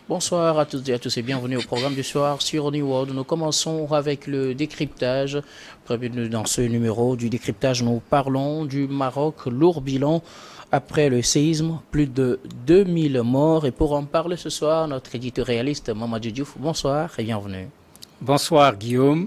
Bonsoir à toutes et à tous et bienvenue au programme du soir sur New World. Nous commençons avec le décryptage. Bienvenue dans ce numéro du décryptage. Nous parlons du Maroc, lourd bilan après le séisme, plus de 2000 morts. Et pour en parler ce soir, notre éditorialiste Mamadou Diouf. Bonsoir et bienvenue. Bonsoir Guillaume.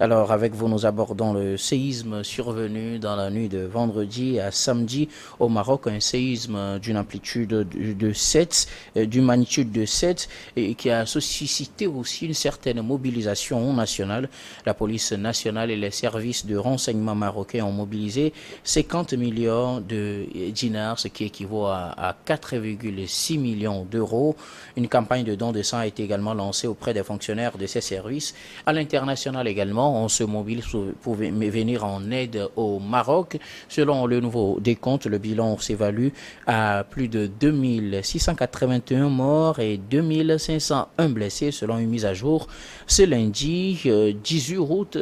Alors, avec vous, nous abordons le séisme survenu dans la nuit de vendredi à samedi au Maroc, un séisme d'une amplitude de 7, d'une magnitude de 7, et qui a suscité aussi une certaine mobilisation nationale. La police nationale et les services de renseignement marocains ont mobilisé 50 millions de dinars, ce qui équivaut à 4,6 millions d'euros. Une campagne de dons de sang a été également lancée auprès des fonctionnaires de ces services. À l'international également, on se mobilise pour venir en aide au Maroc. Selon le nouveau décompte, le bilan s'évalue à plus de 2681 morts et 2501 blessés selon une mise à jour. Ce lundi, 18 routes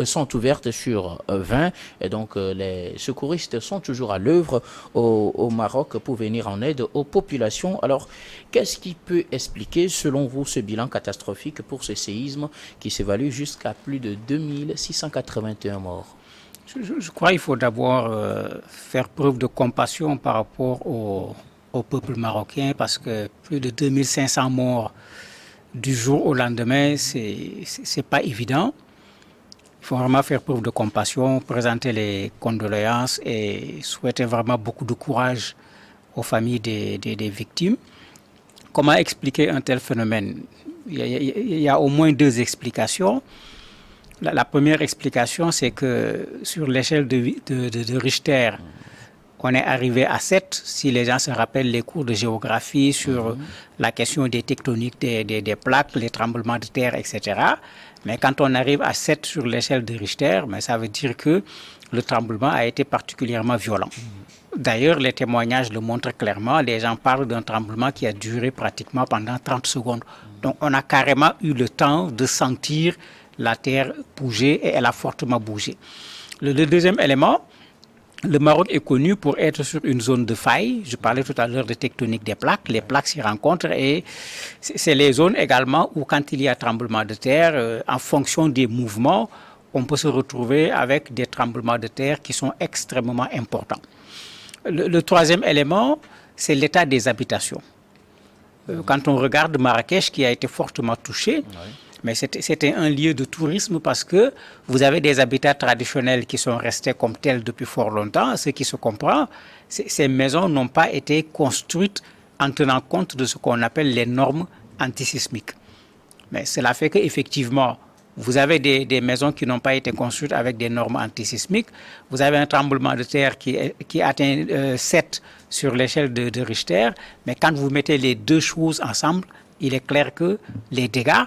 sont ouvertes sur 20 et donc les secouristes sont toujours à l'œuvre au Maroc pour venir en aide aux populations. Alors, qu'est-ce qui peut expliquer selon vous ce bilan catastrophique pour ce séisme qui s'évalue jusqu'à plus de 2681 morts? Je crois qu'il faut d'abord faire preuve de compassion par rapport au peuple marocain parce que plus de 2500 morts du jour au lendemain, c'est pas évident. Il faut vraiment faire preuve de compassion, présenter les condoléances et souhaiter vraiment beaucoup de courage aux familles des victimes. Comment expliquer un tel phénomène? Il y a au moins deux explications. La première explication, c'est que sur l'échelle de Richter, on est arrivé à 7, si les gens se rappellent les cours de géographie sur la question des tectoniques des plaques, les tremblements de terre, etc. Mais quand on arrive à 7 sur l'échelle de Richter, ça veut dire que le tremblement a été particulièrement violent. D'ailleurs, les témoignages le montrent clairement. Les gens parlent d'un tremblement qui a duré pratiquement pendant 30 secondes. Donc, on a carrément eu le temps de sentir la terre bouger et elle a fortement bougé. Le deuxième élément, le Maroc est connu pour être sur une zone de faille. Je parlais tout à l'heure de tectonique des plaques. Les plaques s'y rencontrent et c'est les zones également où, quand il y a tremblement de terre, en fonction des mouvements, on peut se retrouver avec des tremblements de terre qui sont extrêmement importants. Le troisième élément, c'est l'état des habitations. Quand on regarde Marrakech, qui a été fortement touché, mais c'était un lieu de tourisme parce que vous avez des habitats traditionnels qui sont restés comme tels depuis fort longtemps. Ce qui se comprend, ces maisons n'ont pas été construites en tenant compte de ce qu'on appelle les normes antisismiques. Mais cela fait qu'effectivement, vous avez des maisons qui n'ont pas été construites avec des normes antisismiques. Vous avez un tremblement de terre qui atteint 7 sur l'échelle de Richter. Mais quand vous mettez les deux choses ensemble, il est clair que les dégâts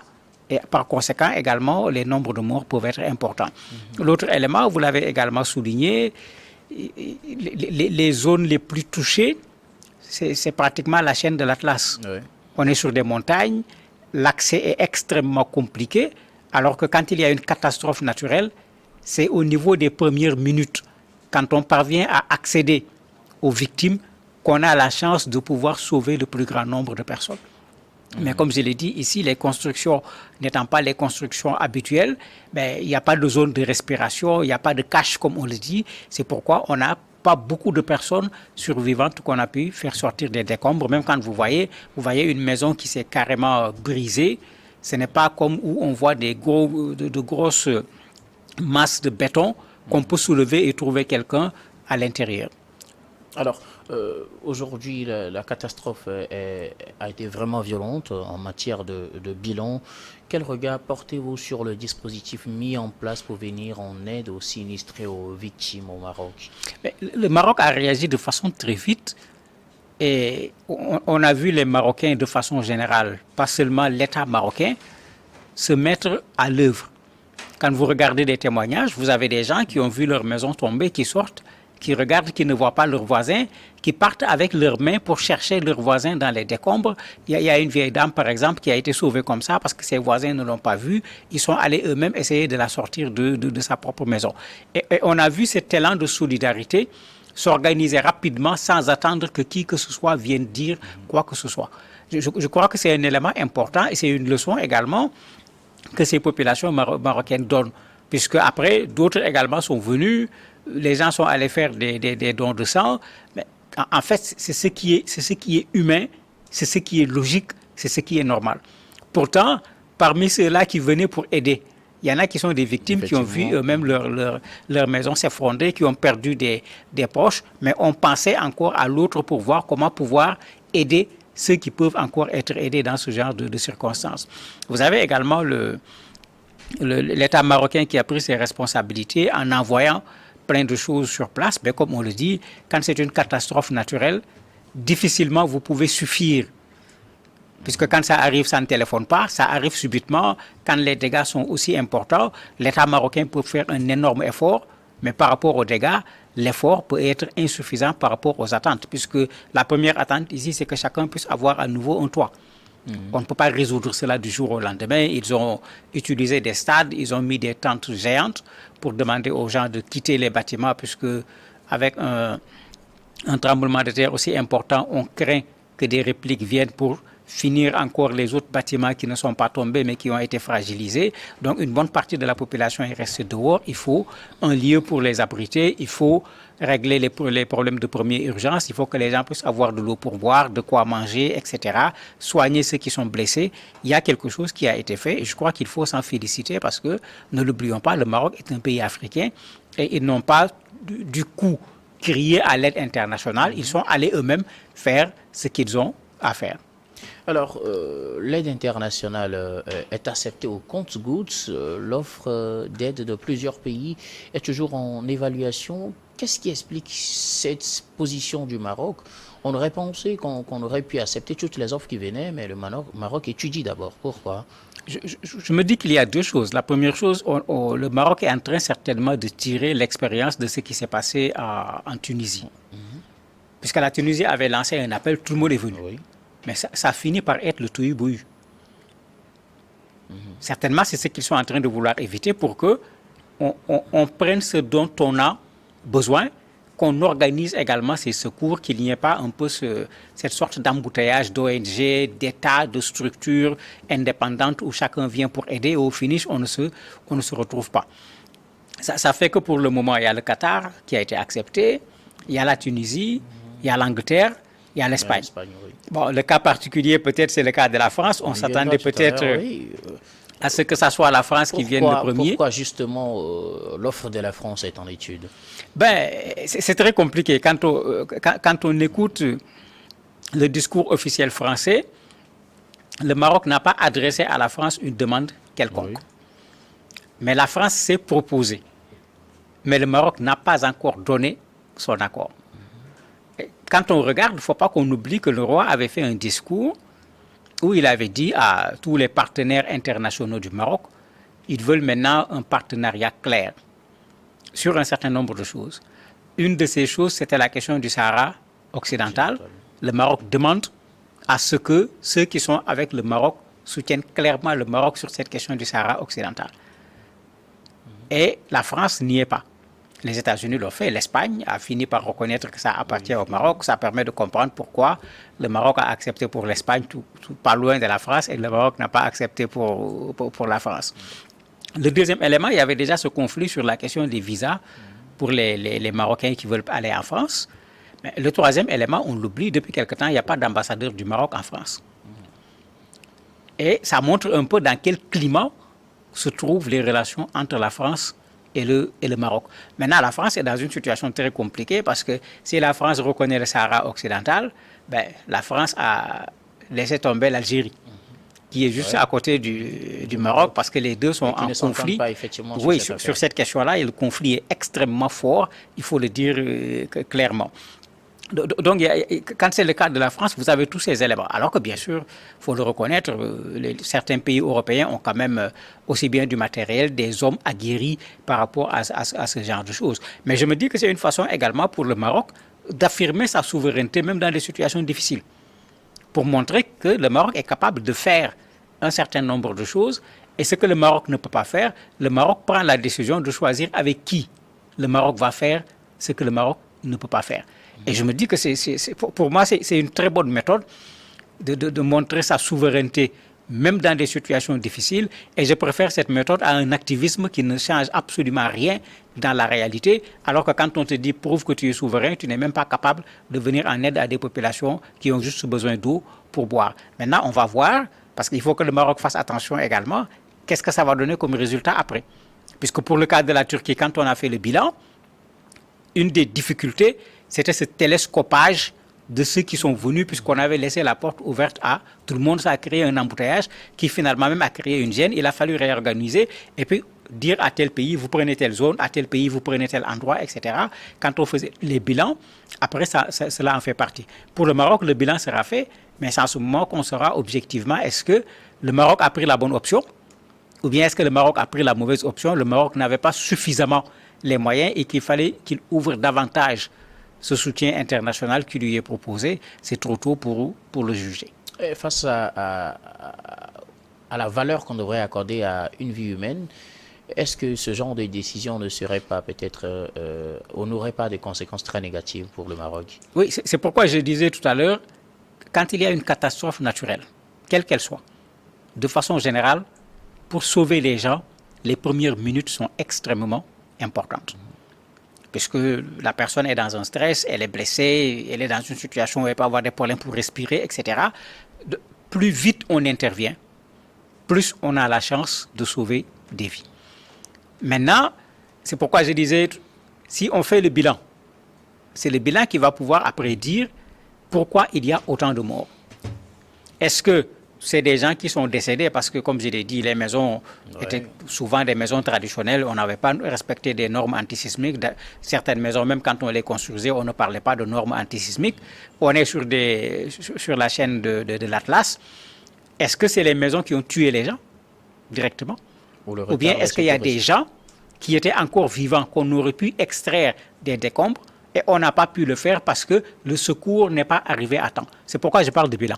et par conséquent également les nombres de morts peuvent être importants. L'autre élément, vous l'avez également souligné, les zones les plus touchées, c'est pratiquement la chaîne de l'Atlas. Oui. On est sur des montagnes, l'accès est extrêmement compliqué. Alors que quand il y a une catastrophe naturelle, c'est au niveau des premières minutes, quand on parvient à accéder aux victimes, qu'on a la chance de pouvoir sauver le plus grand nombre de personnes. Mais comme je l'ai dit, ici, les constructions n'étant pas les constructions habituelles, il n'y a pas de zone de respiration, il n'y a pas de cache, comme on le dit. C'est pourquoi on n'a pas beaucoup de personnes survivantes qu'on a pu faire sortir des décombres. Même quand vous voyez une maison qui s'est carrément brisée, ce n'est pas comme où on voit de grosses masses de béton qu'on peut soulever et trouver quelqu'un à l'intérieur. Alors, aujourd'hui, la catastrophe a été vraiment violente en matière de bilan. Quel regard portez-vous sur le dispositif mis en place pour venir en aide aux sinistrés, aux victimes au Maroc? Le Maroc a réagi de façon très vite. Et on a vu les Marocains de façon générale, pas seulement l'État marocain, se mettre à l'œuvre. Quand vous regardez des témoignages, vous avez des gens qui ont vu leur maison tomber, qui sortent, qui regardent, qui ne voient pas leurs voisins, qui partent avec leurs mains pour chercher leurs voisins dans les décombres. Il y a une vieille dame, par exemple, qui a été sauvée comme ça parce que ses voisins ne l'ont pas vue. Ils sont allés eux-mêmes essayer de la sortir de sa propre maison. Et on a vu cet élan de solidarité s'organiser rapidement sans attendre que qui que ce soit vienne dire quoi que ce soit. Je crois que c'est un élément important et c'est une leçon également que ces populations marocaines donnent. Puisque après, d'autres également sont venus, les gens sont allés faire des dons de sang. Mais en fait, c'est ce qui est humain, c'est ce qui est logique, c'est ce qui est normal. Pourtant, parmi ceux-là qui venaient pour aider, il y en a qui sont des victimes qui ont vu eux-mêmes leur maison s'effondrer, qui ont perdu des proches, mais on pensait encore à l'autre pour voir comment pouvoir aider ceux qui peuvent encore être aidés dans ce genre de circonstances. Vous avez également l'État marocain qui a pris ses responsabilités en envoyant plein de choses sur place. Mais comme on le dit, quand c'est une catastrophe naturelle, difficilement vous pouvez suffire. Puisque quand ça arrive, ça ne téléphone pas, ça arrive subitement. Quand les dégâts sont aussi importants, l'État marocain peut faire un énorme effort, mais par rapport aux dégâts, l'effort peut être insuffisant par rapport aux attentes, puisque la première attente ici, c'est que chacun puisse avoir à nouveau un toit. On ne peut pas résoudre cela du jour au lendemain. Ils ont utilisé des stades, ils ont mis des tentes géantes pour demander aux gens de quitter les bâtiments, puisque avec un tremblement de terre aussi important, on craint que des répliques viennent pour finir encore les autres bâtiments qui ne sont pas tombés mais qui ont été fragilisés. Donc une bonne partie de la population est restée dehors. Il faut un lieu pour les abriter, il faut régler les problèmes de première urgence, il faut que les gens puissent avoir de l'eau pour boire, de quoi manger, etc. Soigner ceux qui sont blessés. Il y a quelque chose qui a été fait et je crois qu'il faut s'en féliciter parce que, ne l'oublions pas, le Maroc est un pays africain et ils n'ont pas du coup crié à l'aide internationale. Ils sont allés eux-mêmes faire ce qu'ils ont à faire. Alors, l'aide internationale est acceptée au compte-gouttes. L'offre d'aide de plusieurs pays est toujours en évaluation. Qu'est-ce qui explique cette position du Maroc? On aurait pensé qu'on aurait pu accepter toutes les offres qui venaient, mais le Maroc étudie d'abord. Pourquoi? Je me dis qu'il y a deux choses. La première chose, le Maroc est en train certainement de tirer l'expérience de ce qui s'est passé en Tunisie. Puisque la Tunisie avait lancé un appel, tout le monde est venu. Oui. Mais ça finit par être le tohu-bohu. Certainement, c'est ce qu'ils sont en train de vouloir éviter pour que on prenne ce dont on a besoin, qu'on organise également ces secours, qu'il n'y ait pas un peu cette sorte d'embouteillage d'ONG, d'États, de structures indépendantes où chacun vient pour aider et au finish, on ne se retrouve pas. Ça fait que pour le moment, il y a le Qatar qui a été accepté, il y a la Tunisie, il y a l'Angleterre, il y a l'Espagne. Oui. Bon, le cas particulier, peut-être, c'est le cas de la France. On s'attendait peut-être à ce que ça soit la France qui vienne le premier. Pourquoi, justement, l'offre de la France est en étude? C'est très compliqué. Quand on écoute le discours officiel français, le Maroc n'a pas adressé à la France une demande quelconque. Oui. Mais la France s'est proposée. Mais le Maroc n'a pas encore donné son accord. Quand on regarde, il ne faut pas qu'on oublie que le roi avait fait un discours où il avait dit à tous les partenaires internationaux du Maroc, ils veulent maintenant un partenariat clair sur un certain nombre de choses. Une de ces choses, c'était la question du Sahara occidental. Le Maroc demande à ce que ceux qui sont avec le Maroc soutiennent clairement le Maroc sur cette question du Sahara occidental. Et la France n'y est pas. Les États-Unis l'ont fait, l'Espagne a fini par reconnaître que ça appartient au Maroc. Ça permet de comprendre pourquoi le Maroc a accepté pour l'Espagne, pas loin de la France, et le Maroc n'a pas accepté pour la France. Le deuxième élément, il y avait déjà ce conflit sur la question des visas pour les Marocains qui veulent aller en France. Mais le troisième élément, on l'oublie, depuis quelque temps, il n'y a pas d'ambassadeur du Maroc en France. Et ça montre un peu dans quel climat se trouvent les relations entre la France et le Maroc. Maintenant, la France est dans une situation très compliquée parce que si la France reconnaît le Sahara occidental, la France a laissé tomber l'Algérie, qui est juste à côté du Maroc parce que les deux sont en conflit. Pas effectivement oui, sur cette question-là, le conflit est extrêmement fort, il faut le dire clairement. Donc, quand c'est le cas de la France, vous avez tous ces éléments. Alors que, bien sûr, il faut le reconnaître, certains pays européens ont quand même aussi bien du matériel, des hommes aguerris par rapport à ce genre de choses. Mais je me dis que c'est une façon également pour le Maroc d'affirmer sa souveraineté, même dans des situations difficiles, pour montrer que le Maroc est capable de faire un certain nombre de choses. Et ce que le Maroc ne peut pas faire, le Maroc prend la décision de choisir avec qui le Maroc va faire ce que le Maroc ne peut pas faire. Et je me dis que pour moi, c'est une très bonne méthode de montrer sa souveraineté, même dans des situations difficiles. Et je préfère cette méthode à un activisme qui ne change absolument rien dans la réalité, alors que quand on te dit prouve que tu es souverain, tu n'es même pas capable de venir en aide à des populations qui ont juste besoin d'eau pour boire. Maintenant, on va voir, parce qu'il faut que le Maroc fasse attention également, qu'est-ce que ça va donner comme résultat après. Puisque pour le cas de la Turquie, quand on a fait le bilan, une des difficultés, c'était ce télescopage de ceux qui sont venus, puisqu'on avait laissé la porte ouverte à tout le monde. Ça a créé un embouteillage qui finalement même a créé une gêne. Il a fallu réorganiser et puis dire à tel pays, vous prenez telle zone, à tel pays, vous prenez tel endroit, etc. Quand on faisait les bilans, après, cela en fait partie. Pour le Maroc, le bilan sera fait, mais c'est en ce moment qu'on saura objectivement est-ce que le Maroc a pris la bonne option ou bien est-ce que le Maroc a pris la mauvaise option. Le Maroc n'avait pas suffisamment les moyens et qu'il fallait qu'il ouvre davantage ce soutien international qui lui est proposé. C'est trop tôt pour le juger. Et face à la valeur qu'on devrait accorder à une vie humaine, est-ce que ce genre de décision ne serait pas peut-être, ou n'aurait pas des conséquences très négatives pour le Maroc? Oui, c'est pourquoi je disais tout à l'heure, quand il y a une catastrophe naturelle, quelle qu'elle soit, de façon générale, pour sauver les gens, les premières minutes sont extrêmement importantes. Puisque la personne est dans un stress, elle est blessée, elle est dans une situation où elle peut avoir des problèmes pour respirer, etc. Plus vite on intervient, plus on a la chance de sauver des vies. Maintenant, c'est pourquoi je disais, si on fait le bilan, c'est le bilan qui va pouvoir après dire pourquoi il y a autant de morts. Est-ce que c'est des gens qui sont décédés parce que, comme je l'ai dit, les maisons étaient souvent des maisons traditionnelles, on n'avait pas respecté des normes antisismiques. Certaines maisons, même quand on les construisait, on ne parlait pas de normes antisismiques. On est sur la chaîne de l'Atlas. Est-ce que c'est les maisons qui ont tué les gens directement? Ou bien est-ce qu'il y a des gens qui étaient encore vivants, qu'on aurait pu extraire des décombres et on n'a pas pu le faire parce que le secours n'est pas arrivé à temps? C'est pourquoi je parle de bilan.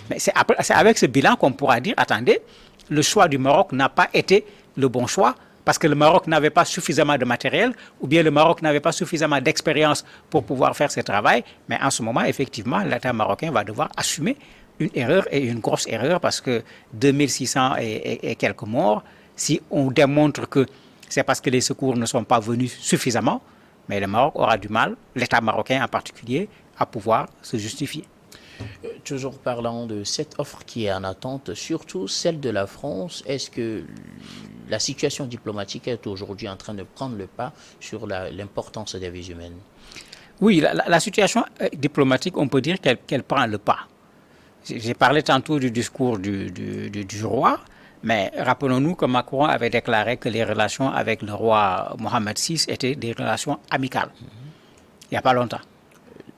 Mais c'est avec ce bilan qu'on pourra dire, attendez, le choix du Maroc n'a pas été le bon choix parce que le Maroc n'avait pas suffisamment de matériel ou bien le Maroc n'avait pas suffisamment d'expérience pour pouvoir faire ce travail. Mais en ce moment, effectivement, l'État marocain va devoir assumer une erreur et une grosse erreur parce que 2600 et quelques morts, si on démontre que c'est parce que les secours ne sont pas venus suffisamment, mais le Maroc aura du mal, l'État marocain en particulier, à pouvoir se justifier. Toujours parlant de cette offre qui est en attente, surtout celle de la France, est-ce que la situation diplomatique est aujourd'hui en train de prendre le pas sur l'importance des vies humaines? Oui, la situation diplomatique, on peut dire qu'elle prend le pas. J'ai parlé tantôt du discours du roi, mais rappelons-nous que Macron avait déclaré que les relations avec le roi Mohamed VI étaient des relations amicales. Il n'y a pas longtemps.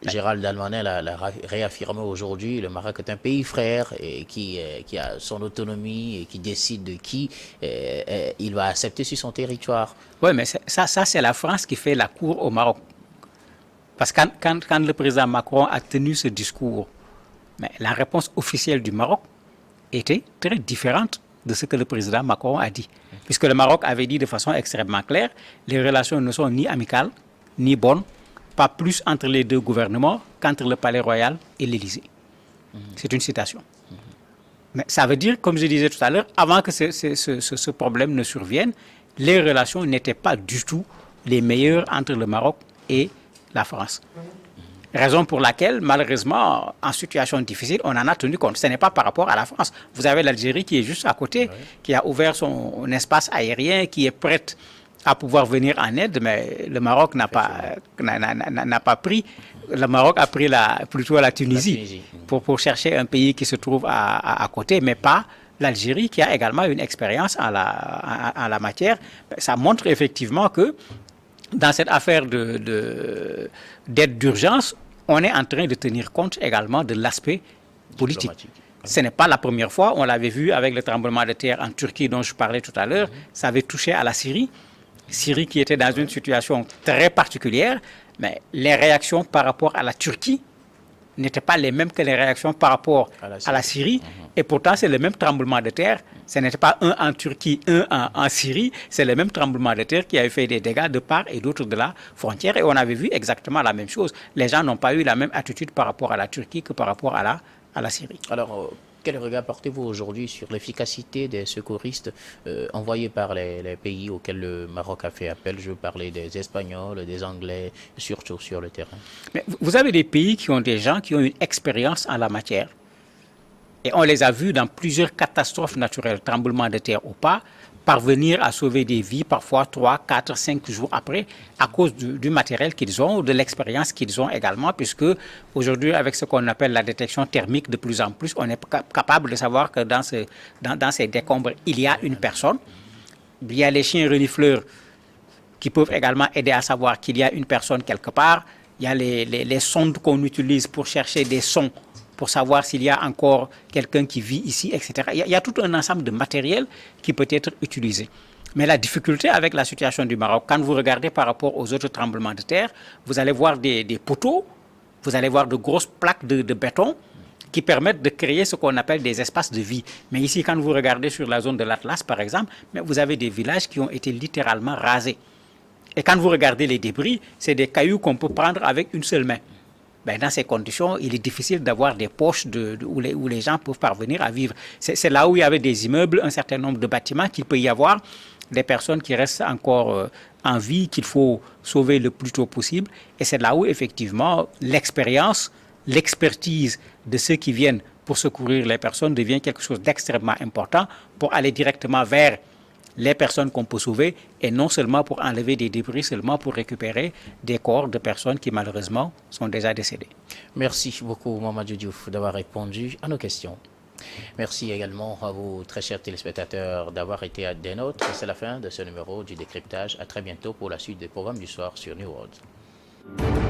Gérald Darmanin l'a réaffirmé aujourd'hui, le Maroc est un pays frère et qui a son autonomie et qui décide de qui il va accepter sur son territoire. Oui, mais ça c'est la France qui fait la cour au Maroc. Parce que quand le président Macron a tenu ce discours, mais la réponse officielle du Maroc était très différente de ce que le président Macron a dit. Puisque le Maroc avait dit de façon extrêmement claire, les relations ne sont ni amicales, ni bonnes, pas plus entre les deux gouvernements qu'entre le Palais Royal et l'Élysée. C'est une citation. Mais ça veut dire, comme je disais tout à l'heure, avant que ce problème ne survienne, les relations n'étaient pas du tout les meilleures entre le Maroc et la France. Raison pour laquelle, malheureusement, en situation difficile, on en a tenu compte. Ce n'est pas par rapport à la France. Vous avez l'Algérie qui est juste à côté, qui a ouvert son espace aérien, qui est prête à pouvoir venir en aide, mais le Maroc n'a pas pris. Le Maroc a pris plutôt la Tunisie pour chercher un pays qui se trouve à côté, mais pas l'Algérie qui a également une expérience en la matière. Ça montre effectivement que dans cette affaire d'aide d'urgence, on est en train de tenir compte également de l'aspect politique. Ce n'est pas la première fois, on l'avait vu avec le tremblement de terre en Turquie dont je parlais tout à l'heure, ça avait touché à la Syrie. Syrie qui était dans une situation très particulière, mais les réactions par rapport à la Turquie n'étaient pas les mêmes que les réactions par rapport à la Syrie. Et pourtant, c'est le même tremblement de terre. Ce n'était pas un en Turquie, un en Syrie. C'est le même tremblement de terre qui avait fait des dégâts de part et d'autre de la frontière. Et on avait vu exactement la même chose. Les gens n'ont pas eu la même attitude par rapport à la Turquie que par rapport à la Syrie. Alors, quel regard portez-vous aujourd'hui sur l'efficacité des secouristes envoyés par les pays auxquels le Maroc a fait appel? Je veux parler des Espagnols, des Anglais, surtout sur le terrain. Mais vous avez des pays qui ont des gens qui ont une expérience en la matière. Et on les a vus dans plusieurs catastrophes naturelles, tremblements de terre ou pas, parvenir à sauver des vies, parfois 3, 4, 5 jours après, à cause du matériel qu'ils ont, de l'expérience qu'ils ont également, puisque aujourd'hui, avec ce qu'on appelle la détection thermique, de plus en plus, on est capable de savoir que dans ces décombres, il y a une personne. Il y a les chiens renifleurs qui peuvent également aider à savoir qu'il y a une personne quelque part. Il y a les sondes qu'on utilise pour chercher des sons, pour savoir s'il y a encore quelqu'un qui vit ici, etc. Il y a tout un ensemble de matériel qui peut être utilisé. Mais la difficulté avec la situation du Maroc, quand vous regardez par rapport aux autres tremblements de terre, vous allez voir des poteaux, vous allez voir de grosses plaques de béton qui permettent de créer ce qu'on appelle des espaces de vie. Mais ici, quand vous regardez sur la zone de l'Atlas, par exemple, vous avez des villages qui ont été littéralement rasés. Et quand vous regardez les débris, c'est des cailloux qu'on peut prendre avec une seule main. Dans ces conditions, il est difficile d'avoir des poches où les gens peuvent parvenir à vivre. C'est là où il y avait des immeubles, un certain nombre de bâtiments, qu'il peut y avoir des personnes qui restent encore en vie, qu'il faut sauver le plus tôt possible. Et c'est là où, effectivement, l'expérience, l'expertise de ceux qui viennent pour secourir les personnes devient quelque chose d'extrêmement important pour aller directement vers les personnes qu'on peut sauver et non seulement pour enlever des débris, seulement pour récupérer des corps de personnes qui malheureusement sont déjà décédées. Merci beaucoup Mamadou Diouf d'avoir répondu à nos questions. Merci également à vous très chers téléspectateurs d'avoir été des nôtres. C'est la fin de ce numéro du décryptage. À très bientôt pour la suite des programmes du soir sur New World.